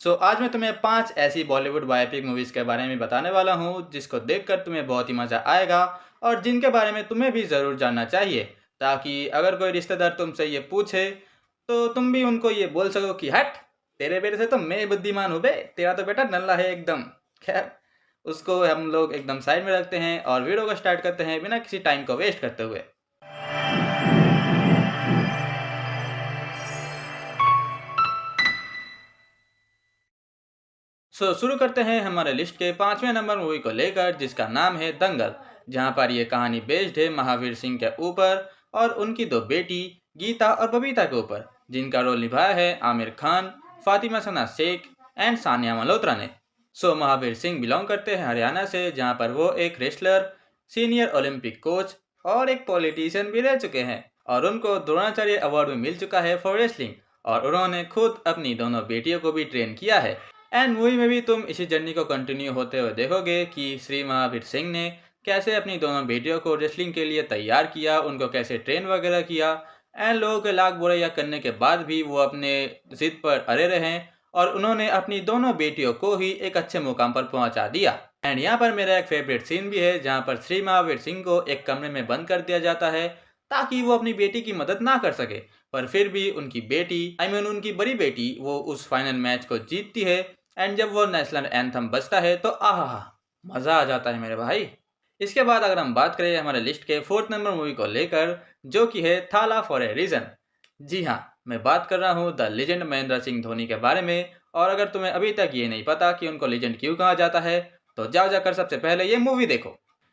आज मैं तुम्हें 5 ऐसी बॉलीवुड बायोपिक मूवीज़ के बारे में बताने वाला हूँ, जिसको देखकर तुम्हें बहुत ही मज़ा आएगा और जिनके बारे में तुम्हें भी ज़रूर जानना चाहिए, ताकि अगर कोई रिश्तेदार तुमसे ये पूछे, तो तुम भी उनको ये बोल सको कि हट! तेरे बेटे से तो मैं बुद्धिमान हूँ बे, तेरा तो बेटा नल्ला है एकदम। खैर, उसको हम लोग एकदम साइड में रखते हैं और वीडियो को स्टार्ट करते हैं बिना किसी टाइम को वेस्ट करते हुए। शुरू करते हैं हमारे लिस्ट के 5वें नंबर मूवी को लेकर, जिसका नाम है दंगल। जहां पर ये कहानी बेस्ड है महावीर सिंह के ऊपर और उनकी दो बेटी गीता और बबीता के ऊपर, जिनका रोल निभाया है आमिर खान, फातिमा सना शेख एंड सानिया मल्होत्रा ने। महावीर सिंह बिलोंग करते हैं हरियाणा से, जहां पर वो एक रेसलर, सीनियर ओलंपिक कोच और एक पॉलिटिशियन भी रह चुके हैं। और उनको द्रोणाचार्य अवार्ड भी मिल चुका है फॉर रेसलिंग, और उन्होंने खुद अपनी दोनों बेटियों को भी ट्रेन किया है। एंड मूवी में भी तुम इसी जर्नी को कंटिन्यू होते हुए देखोगे कि श्री महावीर सिंह ने कैसे अपनी दोनों बेटियों को रेसलिंग के लिए तैयार किया, उनको कैसे ट्रेन वगैरह किया। एंड लोगों के लाख बुराइयां करने के बाद भी वो अपने जिद पर अड़े रहे और उन्होंने अपनी दोनों बेटियों को ही एक अच्छे मुकाम पर पहुंचा दिया। एंड यहाँ पर मेरा एक फेवरेट सीन भी है, जहाँ पर श्री महावीर सिंह को एक कमरे में बंद कर दिया जाता है ताकि वो अपनी बेटी की मदद ना कर सके, पर फिर भी उनकी बेटी उनकी बड़ी बेटी वो उस फाइनल मैच को जीतती है। एंड जब वो नेशनल एंथम बजता है तो आहा, मज़ा आ जाता है मेरे भाई। इसके बाद अगर हम बात करें हमारे लिस्ट के 4th नंबर मूवी को लेकर, जो कि है थाला फॉर ए रीज़न। जी हाँ, मैं बात कर रहा हूँ द लेजेंड महेंद्र सिंह धोनी के बारे में। और अगर तुम्हें अभी तक ये नहीं पता कि उनको लेजेंड क्यों कहा जाता है, तो जाओ जाकर सबसे पहले ये मूवी देखो।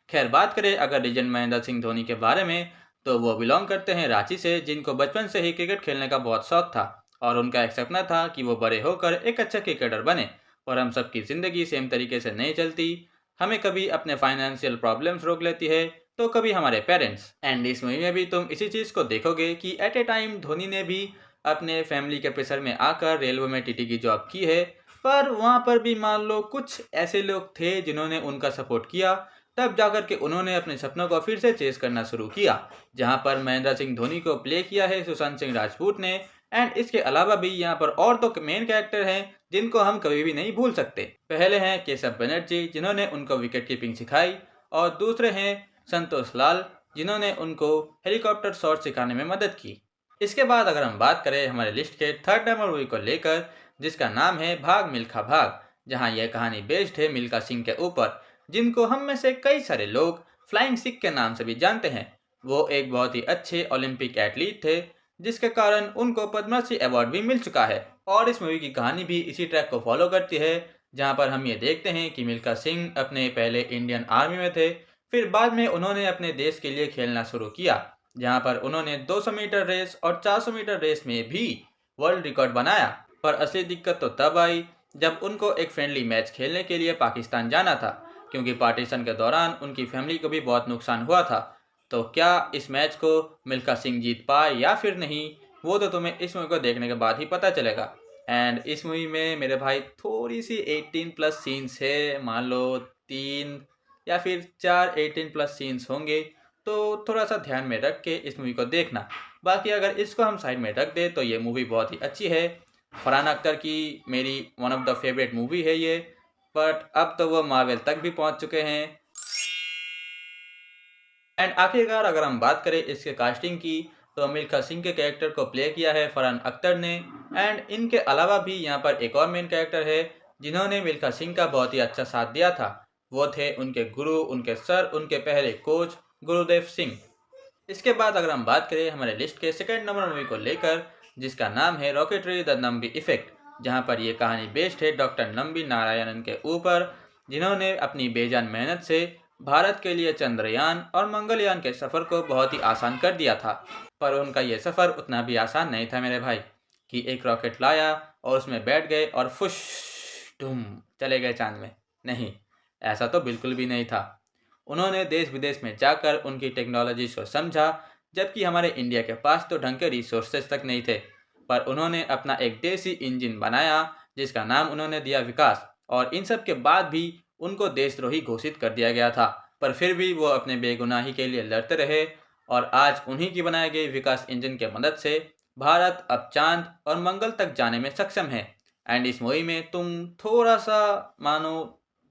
खैर, बात करें अगर लेजेंड महेंद्र सिंह धोनी के बारे में, तो वो बिलोंग करते हैं रांची से, जिनको बचपन से ही क्रिकेट खेलने का बहुत शौक था और उनका एक सपना था कि वो बड़े होकर एक अच्छा क्रिकेटर बने। और हम सबकी ज़िंदगी सेम तरीके से नहीं चलती, हमें कभी अपने फाइनेंशियल प्रॉब्लम्स रोक लेती है, तो कभी हमारे पेरेंट्स। एंड इस मूवी में भी तुम इसी चीज़ को देखोगे कि एट ए टाइम धोनी ने भी अपने फैमिली के प्रेशर में आकर रेलवे में टीटी की जॉब की है, पर वहाँ पर भी मान लो कुछ ऐसे लोग थे जिन्होंने उनका सपोर्ट किया, तब जाकर के उन्होंने अपने सपनों को फिर से चेस करना शुरू किया। जहाँ पर महेंद्र सिंह धोनी को प्ले किया है सुशांत सिंह राजपूत ने। एंड इसके अलावा भी यहाँ पर और दो मेन कैरेक्टर हैं जिनको हम कभी भी नहीं भूल सकते। पहले हैं केशव बनर्जी, जिन्होंने उनको विकेट कीपिंग सिखाई, और दूसरे हैं संतोष लाल, जिन्होंने उनको हेलीकॉप्टर शॉट सिखाने में मदद की। इसके बाद अगर हम बात करें हमारे लिस्ट के 3rd नंबर मूवी को लेकर, जिसका नाम है भाग मिल्खा भाग, जहां यह कहानी बेस्ड है मिल्खा सिंह के ऊपर, जिनको हम में से कई सारे लोग फ्लाइंग सिख के नाम से भी जानते हैं। वो एक बहुत ही अच्छे ओलंपिक एथलीट थे, जिसके कारण उनको पद्मश्री अवार्ड भी मिल चुका है। और इस मूवी की कहानी भी इसी ट्रैक को फॉलो करती है, जहां पर हम ये देखते हैं कि मिल्खा सिंह अपने पहले इंडियन आर्मी में थे, फिर बाद में उन्होंने अपने देश के लिए खेलना शुरू किया, जहां पर उन्होंने 200 मीटर रेस और 400 मीटर रेस में भी वर्ल्ड रिकॉर्ड बनाया। पर असली दिक्कत तो तब आई जब उनको एक फ्रेंडली मैच खेलने के लिए पाकिस्तान जाना था, क्योंकि पार्टीशन के दौरान उनकी फैमिली को भी बहुत नुकसान हुआ था। तो क्या इस मैच को मिल्खा सिंह जीत पाए या फिर नहीं, वो तो तुम्हें इस मूवी को देखने के बाद ही पता चलेगा। एंड इस मूवी में मेरे भाई थोड़ी सी 18 प्लस सीन्स है, मान लो 3 या फिर 4 18 प्लस सीन्स होंगे, तो थोड़ा सा ध्यान में रख के इस मूवी को देखना। बाकी अगर इसको हम साइड में रख दे तो ये मूवी बहुत ही अच्छी है। फरहान अख्तर की मेरी one of the favourite movie है ये, बट अब तो वो मार्वल तक भी पहुंच चुके हैं। एंड आखिरकार अगर हम बात करें इसके कास्टिंग की, तो मिल्खा सिंह के कैरेक्टर को प्ले किया है फरहान अख्तर ने। एंड इनके अलावा भी यहाँ पर एक और मेन कैरेक्टर है जिन्होंने मिल्खा सिंह का बहुत ही अच्छा साथ दिया था। वो थे उनके गुरु, उनके सर, उनके पहले कोच गुरुदेव सिंह। इसके बाद अगर हम बात करें हमारे लिस्ट के 2nd नंबर मूवी को लेकर, जिसका नाम है रॉकेटरी द नंबी इफेक्ट, जहाँ पर ये कहानी बेस्ड है डॉक्टर नंबी नारायणन के ऊपर, जिन्होंने अपनी बेजान मेहनत से भारत के लिए चंद्रयान और मंगलयान के सफ़र को बहुत ही आसान कर दिया था। पर उनका ये सफ़र उतना भी आसान नहीं था मेरे भाई, कि एक रॉकेट लाया और उसमें बैठ गए और फुश डुम चले गए चांद में। नहीं, ऐसा तो बिल्कुल भी नहीं था। उन्होंने देश विदेश में जाकर उनकी टेक्नोलॉजीज को समझा, जबकि हमारे इंडिया के पास तो ढंग के रिसोर्सेज तक नहीं थे। पर उन्होंने अपना एक देसी इंजन बनाया, जिसका नाम उन्होंने दिया विकास। और इन सब के बाद भी उनको देशद्रोही घोषित कर दिया गया था, पर फिर भी वो अपने बेगुनाही के लिए लड़ते रहे। और आज उन्हीं की बनाई गई विकास इंजन के मदद से भारत अब चांद और मंगल तक जाने में सक्षम है। एंड इस मूवी में तुम थोड़ा सा मानो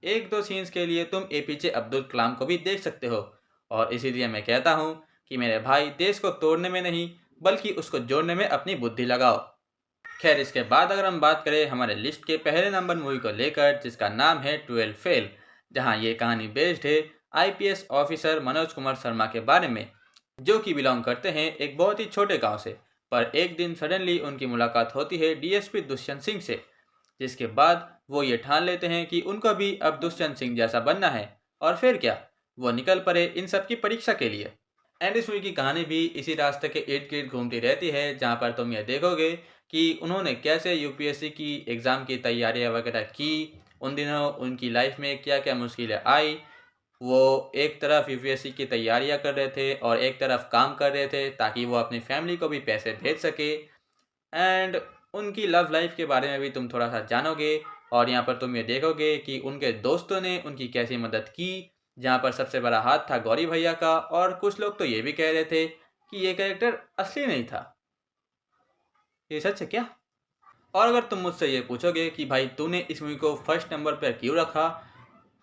एक दो सीन्स के लिए तुम एपीजे अब्दुल कलाम को भी देख सकते हो। और इसीलिए मैं कहता हूँ कि मेरे भाई, देश को तोड़ने में नहीं बल्कि उसको जोड़ने में अपनी बुद्धि लगाओ। खैर, इसके बाद अगर हम बात करें हमारे लिस्ट के पहले नंबर मूवी को लेकर, जिसका नाम है 12 फेल, जहां ये कहानी बेस्ड है आईपीएस ऑफिसर मनोज कुमार शर्मा के बारे में, जो कि बिलोंग करते हैं एक बहुत ही छोटे गांव से। पर एक दिन सडनली उनकी मुलाकात होती है डीएसपी दुष्यंत सिंह से, जिसके बाद वो ये ठान लेते हैं कि उनको भी अब दुष्यंत सिंह जैसा बनना है। और फिर क्या, वो निकल पड़े इन सब की परीक्षा के लिए। एंड इस मूवी की कहानी भी इसी रास्ते के इर्द गिर्द घूमती रहती है, जहाँ पर तुम ये देखोगे कि उन्होंने कैसे यूपीएससी की एग्ज़ाम की तैयारियां वगैरह की, उन दिनों उनकी लाइफ में क्या क्या मुश्किलें आई। वो एक तरफ यूपीएससी की तैयारियां कर रहे थे और एक तरफ काम कर रहे थे ताकि वो अपनी फैमिली को भी पैसे भेज सके। एंड उनकी लव लाइफ के बारे में भी तुम थोड़ा सा जानोगे। और यहाँ पर तुम ये देखोगे कि उनके दोस्तों ने उनकी कैसी मदद की, जहाँ पर सबसे बड़ा हाथ था गौरी भैया का। और कुछ लोग तो ये भी कह रहे थे कि ये कैरेक्टर असली नहीं था। ये सच है क्या? और अगर तुम मुझसे ये पूछोगे कि भाई तूने इस मूवी को फर्स्ट नंबर पर क्यों रखा,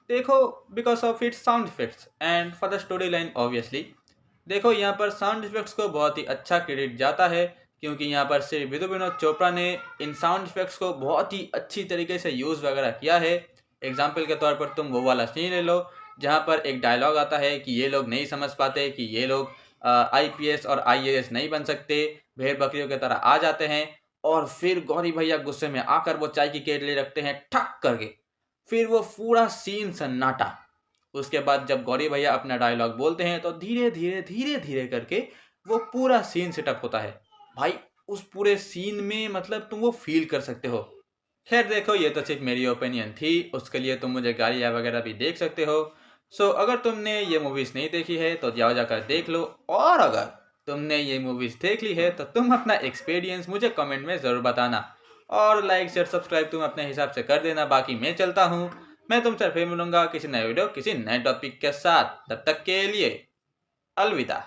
देखो, because of its sound effects and for the story line obviously. देखो, यहाँ पर साउंड इफेक्ट्स को बहुत ही अच्छा क्रेडिट जाता है, क्योंकि यहाँ पर श्री विधु विनोद चोपड़ा ने इन साउंड इफेक्ट्स को बहुत ही अच्छी तरीके से यूज़ वगैरह किया है। एग्जाम्पल के तौर पर तुम वो वाला सीन ले लो जहाँ पर एक डायलॉग आता है कि ये लोग नहीं समझ पाते कि ये लोग आईपीएस और आईएएस नहीं बन सकते, भेड़ बकरियों की तरह आ जाते हैं। और फिर गौरी भैया गुस्से में आकर वो चाय की केतली रखते हैं ठक करके। फिर वो पूरा सीन सन्नाटा। उसके बाद जब गौरी भैया अपना डायलॉग बोलते हैं तो धीरे धीरे धीरे धीरे करके वो पूरा सीन सेटअप होता है। भाई, उस पूरे सीन में मतलब तुम वो फील कर सकते हो। खैर देखो, ये तो सिर्फ मेरी ओपिनियन थी, उसके लिए तुम मुझे गालियाँ वगैरह भी देख सकते हो। सो अगर तुमने ये मूवीज़ नहीं देखी है तो जाओ जाकर देख लो। और अगर तुमने ये मूवीज़ देख ली है तो तुम अपना एक्सपीरियंस मुझे कमेंट में ज़रूर बताना। और लाइक शेयर सब्सक्राइब तुम अपने हिसाब से कर देना। बाकी मैं चलता हूँ। मैं तुमसे फिर मिलूंगा किसी नए वीडियो किसी नए टॉपिक के साथ। तब तक के लिए अलविदा।